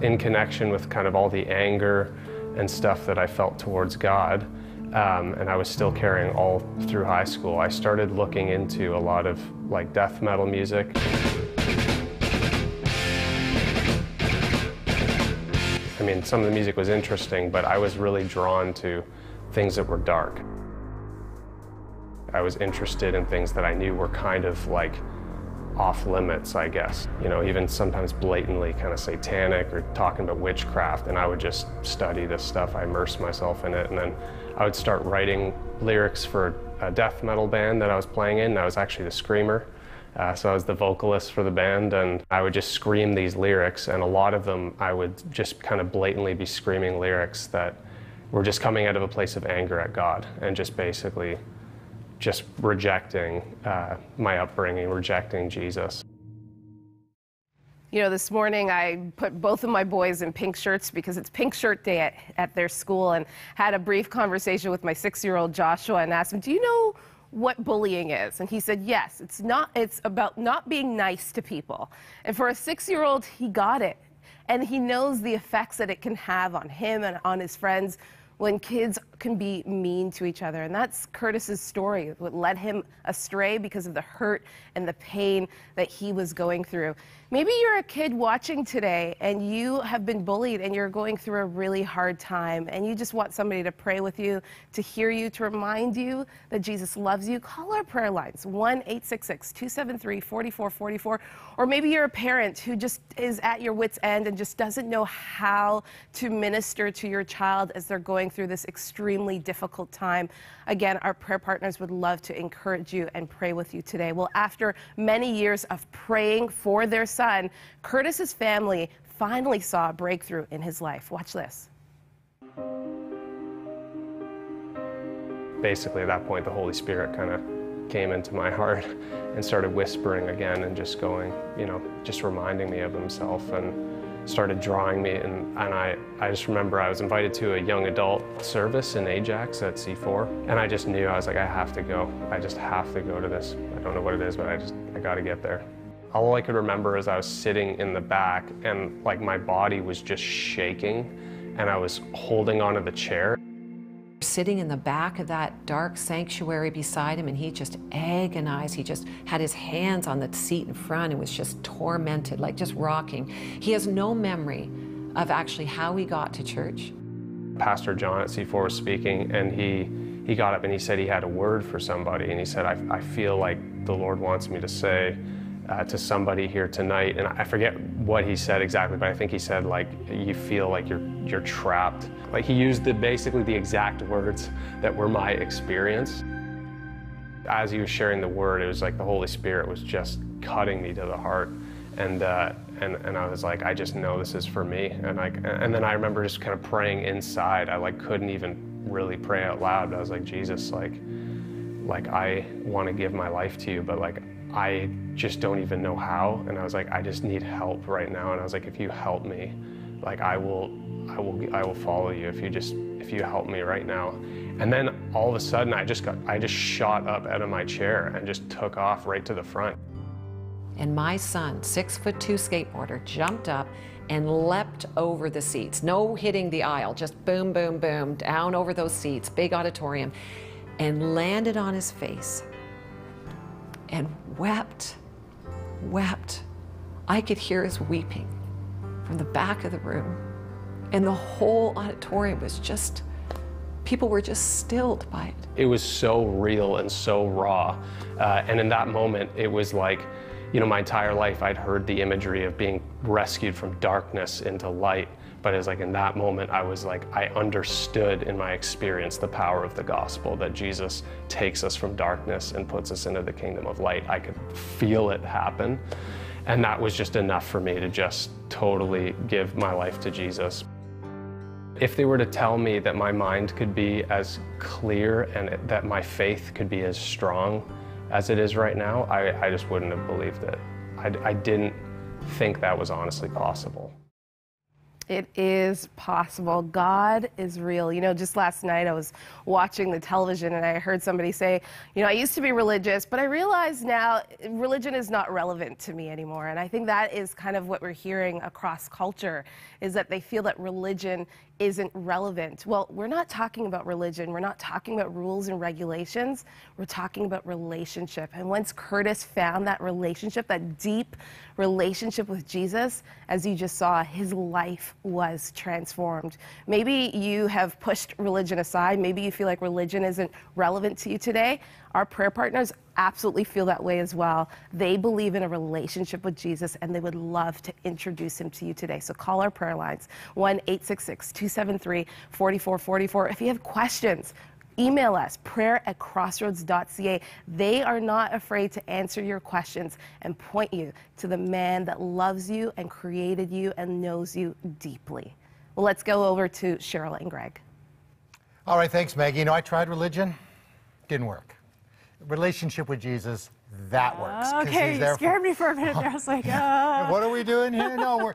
[SPEAKER 13] in connection with kind of all the anger and stuff that I felt towards God, and I was still carrying all through high school. I started looking into a lot of like death metal music. I mean, some of the music was interesting, but I was really drawn to things that were dark. I was interested in things that I knew were kind of like off limits, I guess. You know, even sometimes blatantly kind of satanic or talking about witchcraft, and I would just study this stuff. I immersed myself in it, and then I would start writing lyrics for a death metal band that I was playing in. I was actually the screamer. So I was the vocalist for the band, and I would just scream these lyrics, and a lot of them I would just kind of blatantly be screaming lyrics that were just coming out of a place of anger at God, and just basically just rejecting my upbringing, rejecting Jesus.
[SPEAKER 1] You know, this morning I put both of my boys in pink shirts because it's pink shirt day at their school, and had a brief conversation with my 6-year-old Joshua and asked him, do you know what bullying is? And he said, yes, it's about not being nice to people. And for a 6-year-old, he got it. And he knows the effects that it can have on him and on his friends when kids can be mean to each other. And that's Curtis's story, what led him astray because of the hurt and the pain that he was going through. Maybe you're a kid watching today and you have been bullied and you're going through a really hard time, and you just want somebody to pray with you, to hear you, to remind you that Jesus loves you. Call our prayer lines, 1-866-273-4444. Or maybe you're a parent who just is at your wit's end and just doesn't know how to minister to your child as they're going through this extremely difficult time. Again, our prayer partners would love to encourage you and pray with you today. Well, after many years of praying for their son, Curtis's family finally saw a breakthrough in his life. Watch this.
[SPEAKER 13] Basically, at that point, the Holy Spirit kind of came into my heart and started whispering again and just going, you know, just reminding me of himself. And started drawing me, and I just remember I was invited to a young adult service in Ajax at C4, and I just knew, I was like, I have to go. I just have to go to this. I don't know what it is, but I got to get there. All I could remember is I was sitting in the back, and like my body was just shaking, and I was holding onto the chair.
[SPEAKER 14] Sitting in the back of that dark sanctuary beside him, and he just agonized. He just had his hands on the seat in front and was just tormented, like just rocking. He has no memory of actually how he got to church.
[SPEAKER 13] Pastor John at C4 was speaking, and he got up and he said he had a word for somebody, and he said, I feel like the Lord wants me to say to somebody here tonight, and I forget what he said exactly, but I think he said, like, you feel like you're trapped. Like, he used basically the exact words that were my experience. As he was sharing the word, it was like the Holy Spirit was just cutting me to the heart, and I was like, I just know this is for me. And then I remember just kind of praying inside. I couldn't even really pray out loud, but I was like, Jesus, like I want to give my life to you, but I just don't even know how. And I was like, I just need help right now. And I was like, if you help me, I will follow you if you help me right now. And then all of a sudden I just shot up out of my chair and just took off right to the front.
[SPEAKER 14] And my son, 6'2" skateboarder, jumped up and leapt over the seats. No hitting the aisle, just boom, boom, boom, down over those seats, big auditorium, and landed on his face and wept. I could hear his weeping from the back of the room. And the whole auditorium was just, people were just stilled by it.
[SPEAKER 13] It was so real and so raw. And in that moment, it was like, my entire life I'd heard the imagery of being rescued from darkness into light. But it was like in that moment, I was like, I understood in my experience the power of the gospel, that Jesus takes us from darkness and puts us into the kingdom of light. I could feel it happen. And that was just enough for me to just totally give my life to Jesus. If they were to tell me that my mind could be as clear and that my faith could be as strong as it is right now, I just wouldn't have believed it. I didn't think that was honestly possible.
[SPEAKER 1] It is possible. God is real. Just last night I was watching the television and I heard somebody say, I used to be religious, but I realize now religion is not relevant to me anymore. And I think that is kind of what we're hearing across culture, is that they feel that religion isn't relevant. Well, we're not talking about religion. We're not talking about rules and regulations. We're talking about relationship. And once Curtis found that relationship, that deep relationship with Jesus, as you just saw, his life was transformed. Maybe you have pushed religion aside. Maybe you feel like religion isn't relevant to you today. Our prayer partners absolutely feel that way as well. They believe in a relationship with Jesus, and they would love to introduce him to you today. So call our prayer lines, 1-866-273-4444. If you have questions, email us, prayer@crossroads.ca. They are not afraid to answer your questions and point you to the man that loves you and created you and knows you deeply. Well, let's go over to Cheryl and Greg.
[SPEAKER 2] All right, thanks, Maggie. I tried religion, didn't work. Relationship with Jesus, that works.
[SPEAKER 3] Okay, you scared me for a minute there. I was like,
[SPEAKER 2] What are we doing here? No,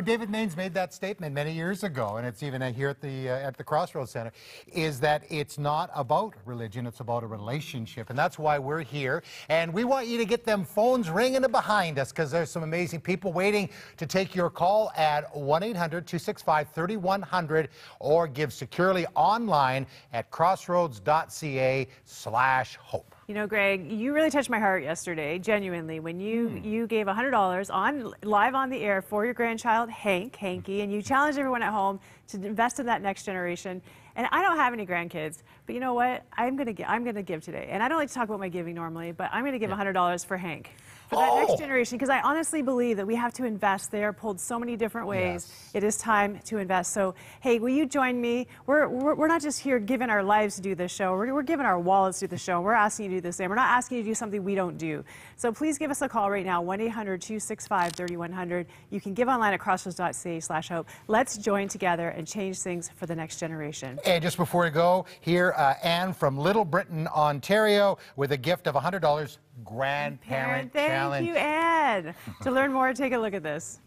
[SPEAKER 2] David Naines made that statement many years ago, and it's even here at the Crossroads Center, is that it's not about religion, it's about a relationship, and that's why we're here. And we want you to get them phones ringing behind us, because there's some amazing people waiting to take your call at 1-800-265-3100, or give securely online at crossroads.ca/hope.
[SPEAKER 3] Greg, you really touched my heart yesterday, genuinely, when you gave $100 live on the air for your grandchild, Hanky, and you challenged everyone at home to invest in that next generation. And I don't have any grandkids, but you know what? I'm gonna give today. And I don't like to talk about my giving normally, but I'm gonna give $100 for Hank. For that next generation, because I honestly believe that we have to invest. They are pulled so many different ways. Yes. It is time to invest. So, hey, will you join me? We're not just here giving our lives to do this show. We're giving our wallets to do the show. We're asking you to do the same. We're not asking you to do something we don't do. So please give us a call right now, 1-800-265-3100. You can give online at crossroads.ca/hope. Let's join together and change things for the next generation.
[SPEAKER 2] And just before we go, here, Anne from Little Britain, Ontario, with a gift of $100. Grandparent Challenge.
[SPEAKER 3] Thank you, Anne. To learn more, take a look at this.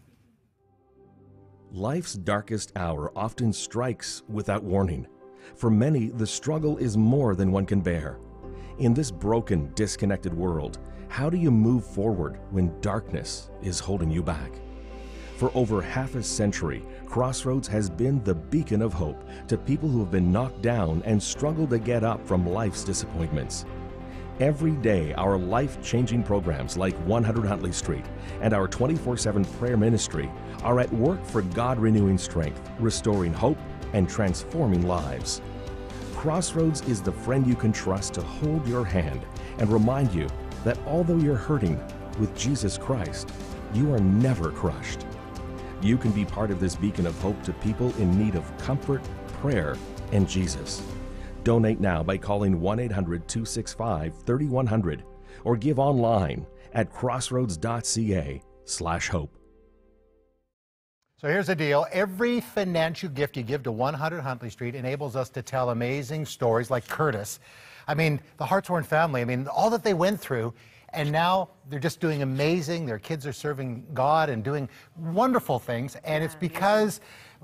[SPEAKER 6] Life's darkest hour often strikes without warning. For many, the struggle is more than one can bear. In this broken, disconnected world, how do you move forward when darkness is holding you back? For over half a century, Crossroads has been the beacon of hope to people who have been knocked down and struggled to get up from life's disappointments. Every day, our life-changing programs like 100 Huntley Street and our 24/7 prayer ministry are at work for God-renewing strength, restoring hope, and transforming lives. Crossroads is the friend you can trust to hold your hand and remind you that although you're hurting, with Jesus Christ, you are never crushed. You can be part of this beacon of hope to people in need of comfort, prayer, and Jesus. Donate now by calling 1-800-265-3100 or give online at crossroads.ca/hope.
[SPEAKER 2] So here's the deal. Every financial gift you give to 100 Huntley Street enables us to tell amazing stories like Curtis. I mean, the Hartshorn family, I mean, all that they went through, and now they're just doing amazing. Their kids are serving God and doing wonderful things, and it's because,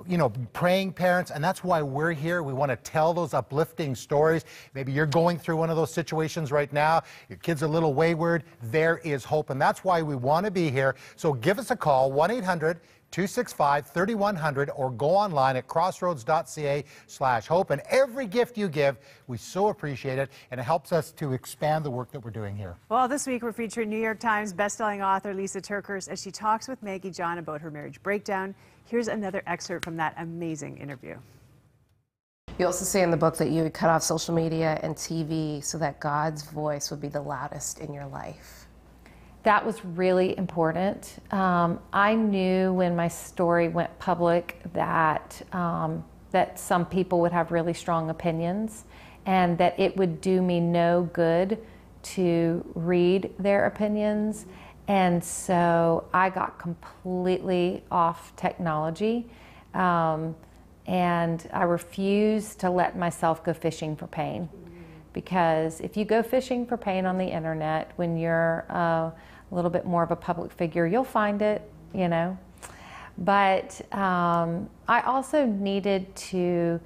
[SPEAKER 2] you know, praying parents, and that's why we're here. We want to tell those uplifting stories. Maybe you're going through one of those situations right now. Your kid's a little wayward. There is hope, and that's why we want to be here. So give us a call, 1-800-265-3100, or go online at crossroads.ca/hope. And every gift you give, we so appreciate it, and it helps us to expand the work that we're doing here.
[SPEAKER 3] Well, this week we're featuring New York Times bestselling author Lisa TerKeurst as she talks with Maggie John about her marriage breakdown. Here's another excerpt from that amazing interview.
[SPEAKER 15] You also say in the book that you would cut off social media and TV so that God's voice would be the loudest in your life.
[SPEAKER 7] That was really important. I knew when my story went public that, that some people would have really strong opinions and that it would do me no good to read their opinions. And so I got completely off technology, and I refused to let myself go fishing for pain. Because if you go fishing for pain on the internet, when you're a little bit more of a public figure, you'll find it, you know. But I also needed to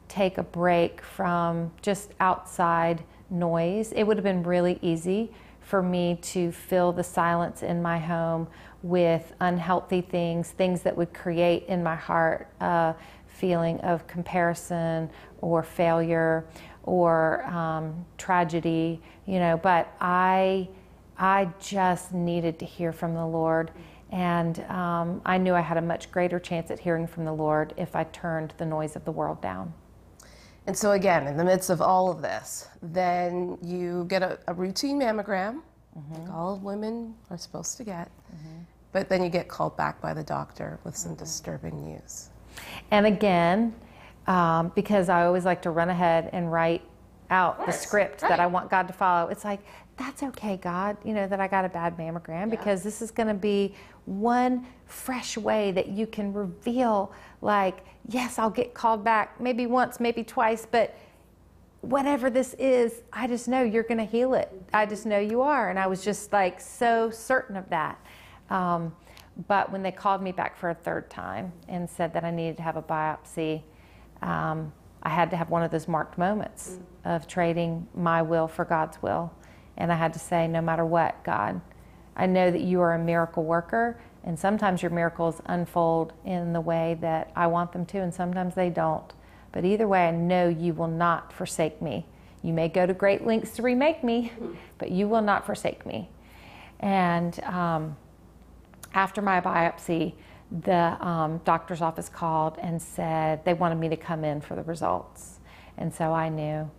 [SPEAKER 7] take a break from just outside noise. It would have been really easy for me to fill the silence in my home with unhealthy things, things that would create in my heart a feeling of comparison or failure or tragedy, you know, but I just needed to hear from the Lord, and I knew I had a much greater chance at hearing from the Lord if I turned the noise of the world down.
[SPEAKER 15] And so again, in the midst of all of this, then you get a routine mammogram, like all women are supposed to get, but then you get called back by the doctor with some disturbing news.
[SPEAKER 7] And again, because I always like to run ahead and write out the script that I want God to follow, it's like, that's okay, God, you know, that I got a bad mammogram, because this is going to be one fresh way that you can reveal, like, yes, I'll get called back maybe once, maybe twice, but whatever this is, I just know you're going to heal it. I just know you are. And I was just like so certain of that. But when they called me back for a third time and said that I needed to have a biopsy, I had to have one of those marked moments of trading my will for God's will. And I had to say, no matter what, God, I know that you are a miracle worker, and sometimes your miracles unfold in the way that I want them to, and sometimes they don't. But either way, I know you will not forsake me. You may go to great lengths to remake me, but you will not forsake me. And after my biopsy, the doctor's office called and said they wanted me to come in for the results. And so I knew.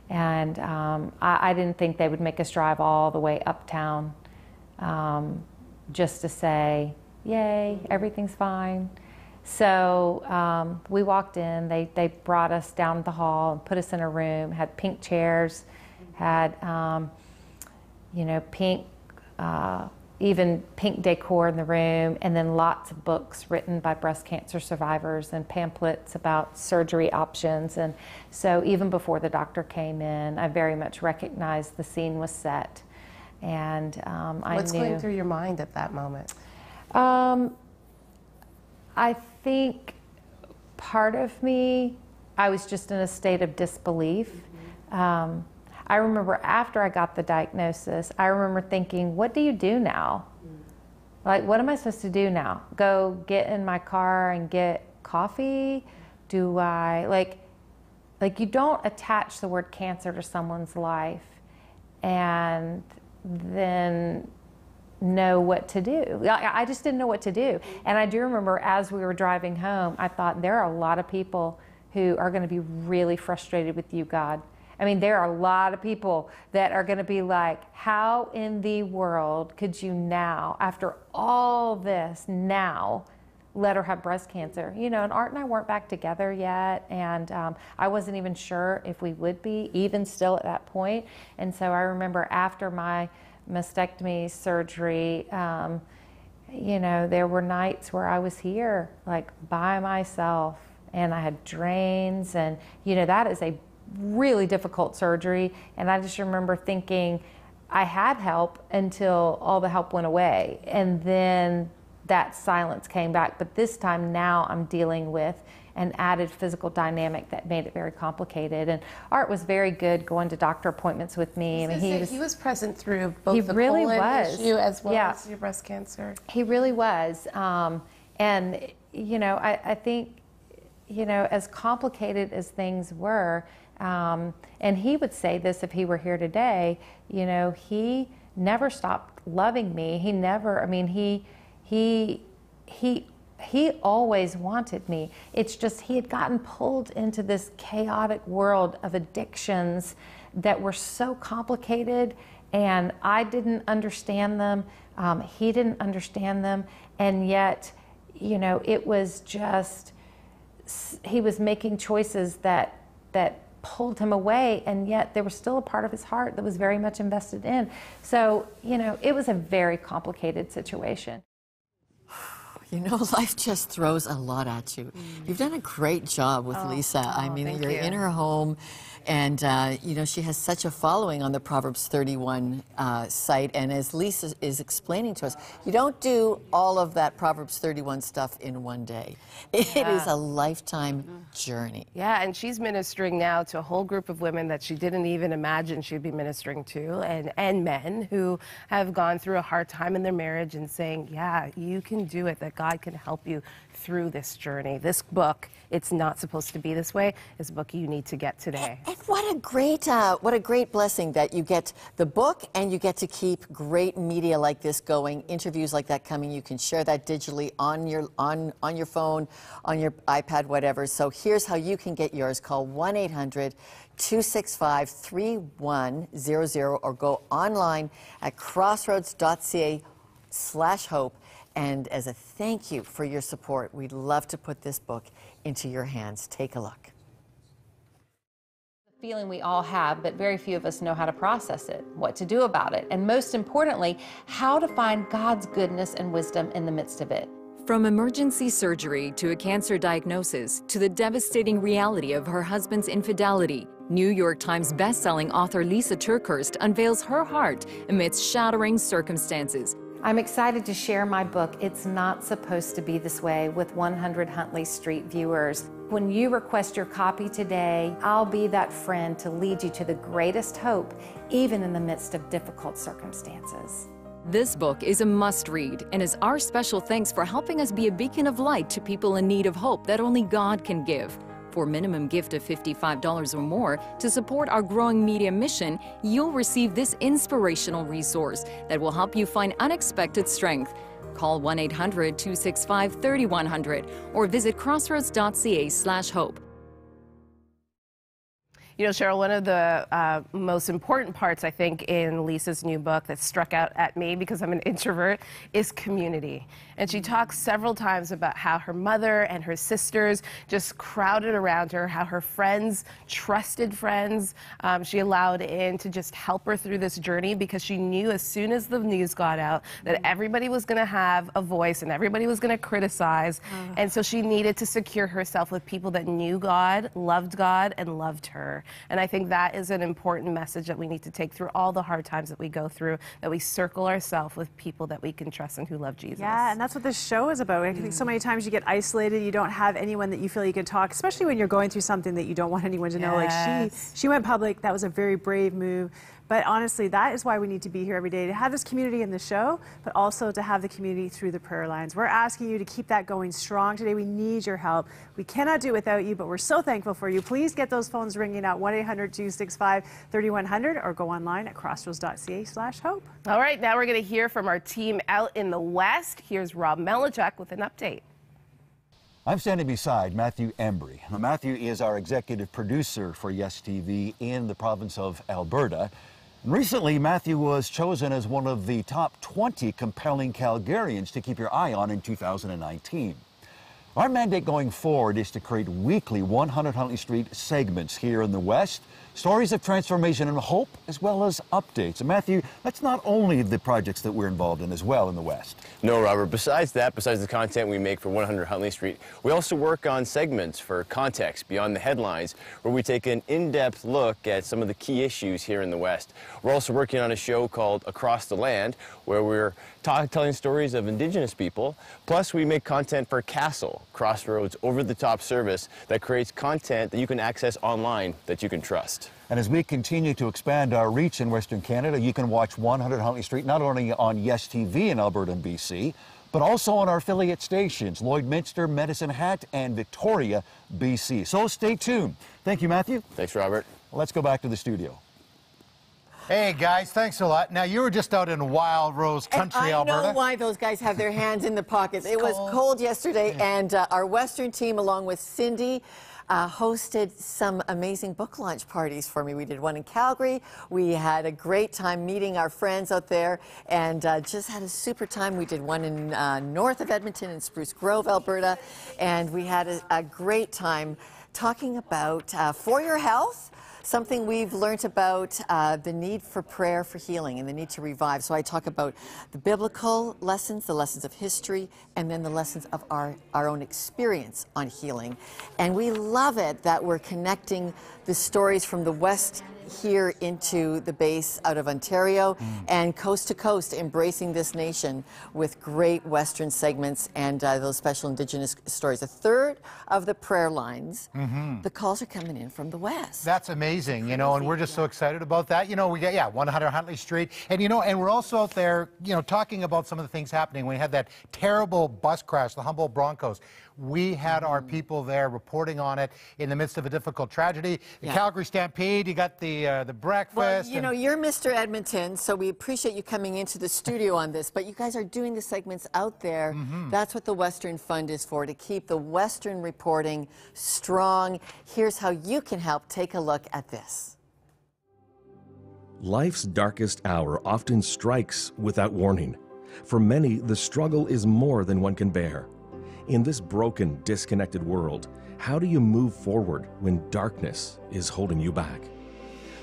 [SPEAKER 7] And I didn't think they would make us drive all the way uptown just to say, yay, everything's fine. So we walked in, they brought us down the hall and put us in a room, had pink chairs, had, you know, pink, even pink decor in the room, and then lots of books written by breast cancer survivors and pamphlets about surgery options. And so even before the doctor came in, I very much recognized the scene was set. And I knew.
[SPEAKER 15] What's going through your mind at that moment?
[SPEAKER 7] I think part of me, I was just in a state of disbelief. I remember after I got the diagnosis, I remember thinking, what do you do now? Like, what am I supposed to do now? Go get in my car and get coffee? Do I, like you don't attach the word cancer to someone's life and then know what to do. I just didn't know what to do. And I do remember as we were driving home, I thought there are a lot of people who are going to be really frustrated with you, God. I mean, there are a lot of people that are going to be like, how in the world could you now, after all this, now let her have breast cancer? You know, and Art and I weren't back together yet, and I wasn't even sure if we would be, even still at that point. And so I remember after my mastectomy surgery, you know, there were nights where I was here, like, by myself, and I had drains, and, you know, that is a really difficult surgery. And I just remember thinking I had help until all the help went away, and then that silence came back. But this time now I'm dealing with an added physical dynamic that made it very complicated. And Art was very good going to doctor appointments with me. I mean,
[SPEAKER 15] he was present through both
[SPEAKER 7] he
[SPEAKER 15] the
[SPEAKER 7] really
[SPEAKER 15] colon
[SPEAKER 7] was.
[SPEAKER 15] issue as well as your breast cancer.
[SPEAKER 7] He really was. And, you know, I think, you know, as complicated as things were, and he would say this if he were here today, you know, he never stopped loving me. He never, I mean, he always wanted me. It's just he had gotten pulled into this chaotic world of addictions that were so complicated, and I didn't understand them. He didn't understand them, and yet, you know, it was just, he was making choices that pulled him away, and yet there was still a part of his heart that was very much invested in. So, you know, it was a very complicated situation.
[SPEAKER 4] You know, life just throws a lot at you. You've done a great job with Lisa. I mean, you're in her home, and, you know, she has such a following on the Proverbs 31 site. And as Lisa is explaining to us, you don't do all of that Proverbs 31 stuff in one day. It is a lifetime journey.
[SPEAKER 1] Yeah, and she's ministering now to a whole group of women that she didn't even imagine she'd be ministering to, and men who have gone through a hard time in their marriage and saying, yeah, you can do it, that God can help you through this journey. This book, It's Not Supposed to Be This Way, is a book you need to get today.
[SPEAKER 4] And what a great blessing that you get the book and you get to keep great media like this going, interviews like that coming. You can share that digitally on your phone, on your iPad, whatever. So here's how you can get yours. Call 1-800-265-3100 or go online at crossroads.ca/hope. And as a thank you for your support, we'd love to put this book into your hands. Take a look.
[SPEAKER 8] The feeling we all have, but very few of us know how to process it, what to do about it, and most importantly, how to find God's goodness and wisdom in the midst of it.
[SPEAKER 9] From emergency surgery to a cancer diagnosis to the devastating reality of her husband's infidelity, New York Times bestselling author Lisa TerKeurst unveils her heart amidst shattering circumstances.
[SPEAKER 7] I'm excited to share my book, It's Not Supposed to Be This Way, with 100 Huntley Street viewers. When you request your copy today, I'll be that friend to lead you to the greatest hope, even in the midst of difficult circumstances.
[SPEAKER 9] This book is a must-read and is our special thanks for helping us be a beacon of light to people in need of hope that only God can give. For a minimum gift of $55 or more to support our growing media mission, you'll receive this inspirational resource that will help you find unexpected strength. Call 1-800-265-3100 or visit crossroads.ca/hope.
[SPEAKER 1] You know, Cheryl, one of the most important parts, I think, in Lisa's new book that struck out at me, because I'm an introvert, is community. And she talks several times about how her mother and her sisters just crowded around her, how her friends, trusted friends, she allowed in to just help her through this journey, because she knew as soon as the news got out that everybody was going to have a voice and everybody was going to criticize. And so she needed to secure herself with people that knew God, and loved her. And I think that is an important message that we need to take through all the hard times that we go through, that we circle ourselves with people that we can trust and who love Jesus.
[SPEAKER 3] Yeah, and that's what this show is about. I think so many times you get isolated, you don't have anyone that you feel you can talk, especially when you're going through something that you don't want anyone to know. Like she went public. That was a very brave move. But honestly, that is why we need to be here every day, to have this community in the show, but also to have the community through the prayer lines. We're asking you to keep that going strong today. We need your help. We cannot do it without you, but we're so thankful for you. Please get those phones ringing at 1-800-265-3100 or go online at crossroads.ca/hope.
[SPEAKER 1] All right, now we're going to hear from our team out in the West. Here's Rob Melachek with an update.
[SPEAKER 16] I'm standing beside Matthew Embry. Now, Matthew is our executive producer for Yes TV in the province of Alberta. And recently, Matthew was chosen as one of the top 20 compelling Calgarians to keep your eye on in 2019. Our mandate going forward is to create weekly 100 Huntley Street segments here in the West, stories of transformation and hope, as well as updates. And Matthew, that's not only the projects that we're involved in as well in the West.
[SPEAKER 17] No, Robert. Besides that, besides the content we make for 100 Huntley Street, we also work on segments for context beyond the headlines, where we take an in-depth look at some of the key issues here in the West. We're also working on a show called Across the Land, where we're telling stories of Indigenous people. Plus, we make content for Castle, Crossroads over-the-top service that creates content that you can access online that you can trust.
[SPEAKER 16] And as we continue to expand our reach in Western Canada, you can watch 100 Huntley Street not only on Yes TV in Alberta and BC, but also on our affiliate stations, Lloydminster, Medicine Hat, and Victoria, BC. So stay tuned. Thank you, Matthew.
[SPEAKER 17] Thanks, Robert.
[SPEAKER 16] Let's go back to the studio.
[SPEAKER 2] Hey, guys, thanks a lot. Now, you were just out in Wild Rose Country, Alberta.
[SPEAKER 4] I know why those guys have their hands in the pockets. It was cold yesterday, and our Western team, along with Cindy, hosted some amazing book launch parties for me. We did one in Calgary. We had a great time meeting our friends out there, and just had a super time. We did one in north of Edmonton in Spruce Grove, Alberta, and we had a great time talking about for your health. Something we've learned about the need for prayer for healing and the need to revive. So I talk about the biblical lessons, the lessons of history, and then the lessons of our own experience on healing. And we love it that we're connecting the stories from the West here into the base out of Ontario and coast to coast, embracing this nation with great Western segments and those special Indigenous stories. A third of the prayer lines, the calls are coming in from the West.
[SPEAKER 2] That's amazing, you know, and we're just so excited about that. You know, we got, 100 Huntley Street. And, you know, and we're also out there, you know, talking about some of the things happening. We had that terrible bus crash, the Humboldt Broncos. We had our people there reporting on it in the midst of a difficult tragedy. The Calgary Stampede, you got the breakfast.
[SPEAKER 4] Well, you know, you're Mr. Edmonton, so we appreciate you coming into the studio on this, but you guys are doing the segments out there. That's what the Western Fund is for, to keep the Western reporting strong. Here's how you can help. Take a look at this.
[SPEAKER 6] Life's darkest hour often strikes without warning. For many, the struggle is more than one can bear. In this broken, disconnected world, how do you move forward when darkness is holding you back?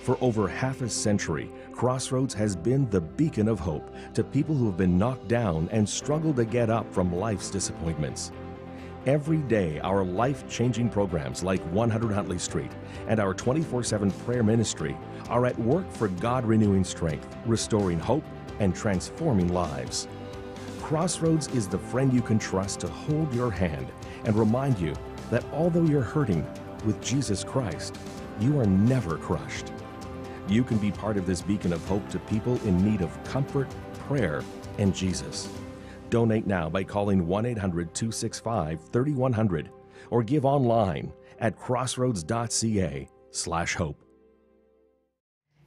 [SPEAKER 6] For over half a century, Crossroads has been the beacon of hope to people who have been knocked down and struggled to get up from life's disappointments. Every day, our life-changing programs like 100 Huntley Street and our 24/7 prayer ministry are at work for God-renewing strength, restoring hope, and transforming lives. Crossroads is the friend you can trust to hold your hand and remind you that although you're hurting, with Jesus Christ, you are never crushed. You can be part of this beacon of hope to people in need of comfort, prayer, and Jesus. Donate now by calling 1-800-265-3100 or give online at crossroads.ca/hope.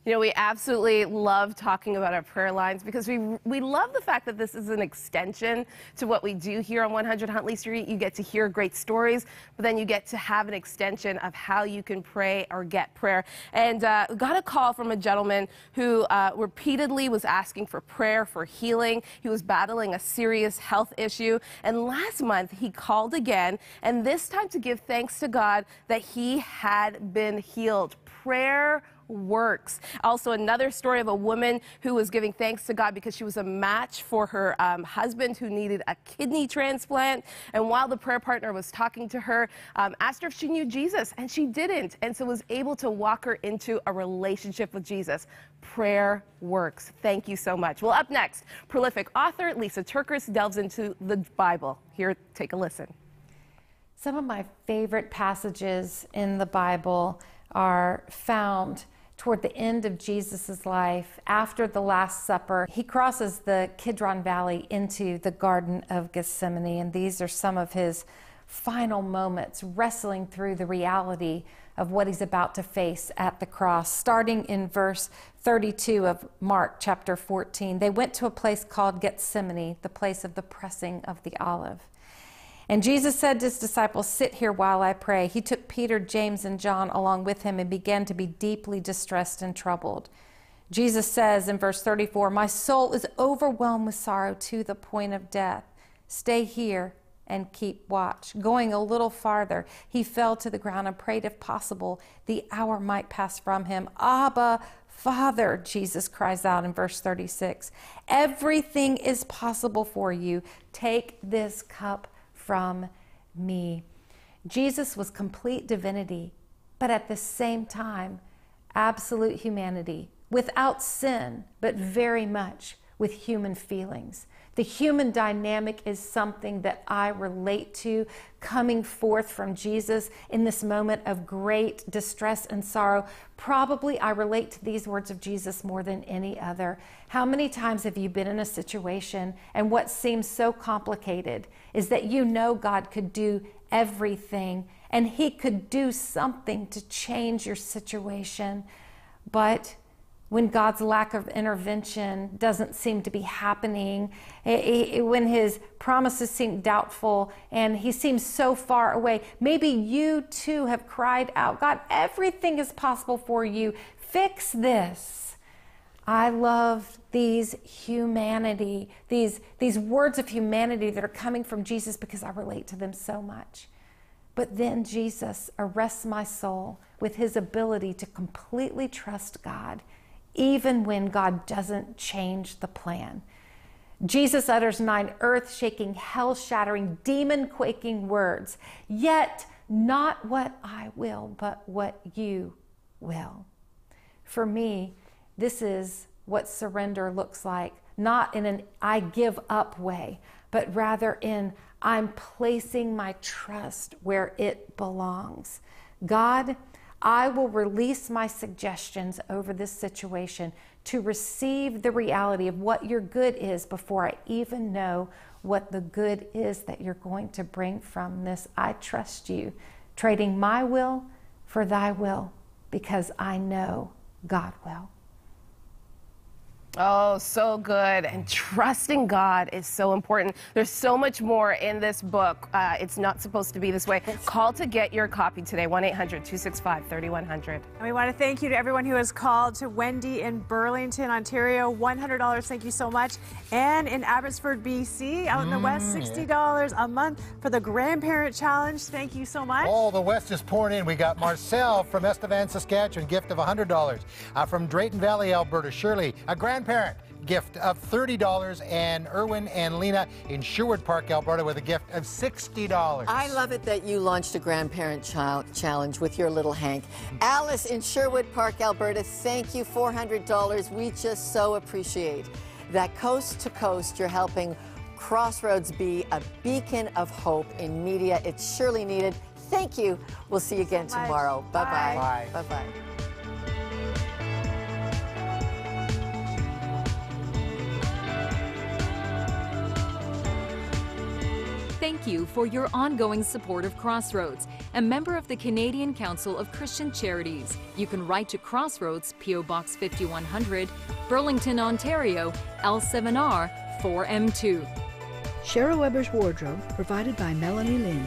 [SPEAKER 1] You know, we absolutely love talking about our prayer lines because we love the fact that this is an extension to what we do here on 100 Huntley Street. You get to hear great stories, but then you get to have an extension of how you can pray or get prayer. And we got a call from a gentleman who repeatedly was asking for prayer for healing. He was battling a serious health issue. And last month, he called again, and this time to give thanks to God that he had been healed. Prayer works. Also, another story of a woman who was giving thanks to God because she was a match for her husband who needed a kidney transplant. And while the prayer partner was talking to her, asked her if she knew Jesus, and she didn't, and so was able to walk her into a relationship with Jesus. Prayer works. Thank you so much. Well, up next, prolific author Lisa TerKeurst delves into the Bible. Here, take a listen.
[SPEAKER 7] Some of my favorite passages in the Bible are found toward the end of Jesus' life, after the Last Supper. He crosses the Kidron Valley into the Garden of Gethsemane, and these are some of his final moments, wrestling through the reality of what he's about to face at the cross. Starting in verse 32 of Mark chapter 14, they went to a place called Gethsemane, the place of the pressing of the olive. And Jesus said to his disciples, "Sit here while I pray." He took Peter, James, and John along with him and began to be deeply distressed and troubled. Jesus says in verse 34, "My soul is overwhelmed with sorrow to the point of death. Stay here and keep watch." Going a little farther, he fell to the ground and prayed, if possible, the hour might pass from him. "Abba, Father," Jesus cries out in verse 36, "everything is possible for you. Take this cup from me." Jesus was complete divinity, but at the same time, absolute humanity, without sin, but very much with human feelings. The human dynamic is something that I relate to coming forth from Jesus in this moment of great distress and sorrow. Probably I relate to these words of Jesus more than any other. How many times have you been in a situation and what seems so complicated is that you know God could do everything and he could do something to change your situation, but when God's lack of intervention doesn't seem to be happening, when his promises seem doubtful and he seems so far away, maybe you too have cried out, "God, everything is possible for you. Fix this." I love these humanity, these words of humanity that are coming from Jesus because I relate to them so much. But then Jesus arrests my soul with his ability to completely trust God, even when God doesn't change the plan. Jesus utters 9 earth-shaking, hell-shattering, demon-quaking words, "Yet not what I will, but what you will." For me, this is what surrender looks like, not in an I give up way, but rather in I'm placing my trust where it belongs. God, I will release my suggestions over this situation to receive the reality of what your good is before I even know what the good is that you're going to bring from this. I trust you, trading my will for thy will, because I know God will.
[SPEAKER 1] Oh, so good. And trusting God is so important. There's so much more in this book. It's not supposed to be this way. Call to get your copy today, 1-800-265-3100.
[SPEAKER 3] And we want to thank you to everyone who has called. To Wendy in Burlington, Ontario, $100. Thank you so much. And in Abbotsford, BC, out in the West, $60 a month for the Grandparent Challenge. Thank you so much.
[SPEAKER 2] Oh, the West is pouring in. We got Marcel from Estevan, Saskatchewan, gift of $100. From Drayton Valley, Alberta, Shirley, a grandparent gift of $30, and Erwin and Lena in Sherwood Park, Alberta, with a gift of $60.
[SPEAKER 4] I love it that you launched a grandparent challenge with your little Hank. Alice in Sherwood Park, Alberta, thank you, $400. We just so appreciate that. Coast to coast, you're helping Crossroads be a beacon of hope in media. It's surely needed. Thank you. We'll see you again tomorrow. Bye-bye.
[SPEAKER 2] Bye.
[SPEAKER 4] Bye-bye.
[SPEAKER 9] Thank you for your ongoing support of Crossroads, a member of the Canadian Council of Christian Charities. You can write to Crossroads, P.O. Box 5100, Burlington, Ontario, L7R 4M2.
[SPEAKER 12] Cheryl Weber's wardrobe provided by Melanie Lynn.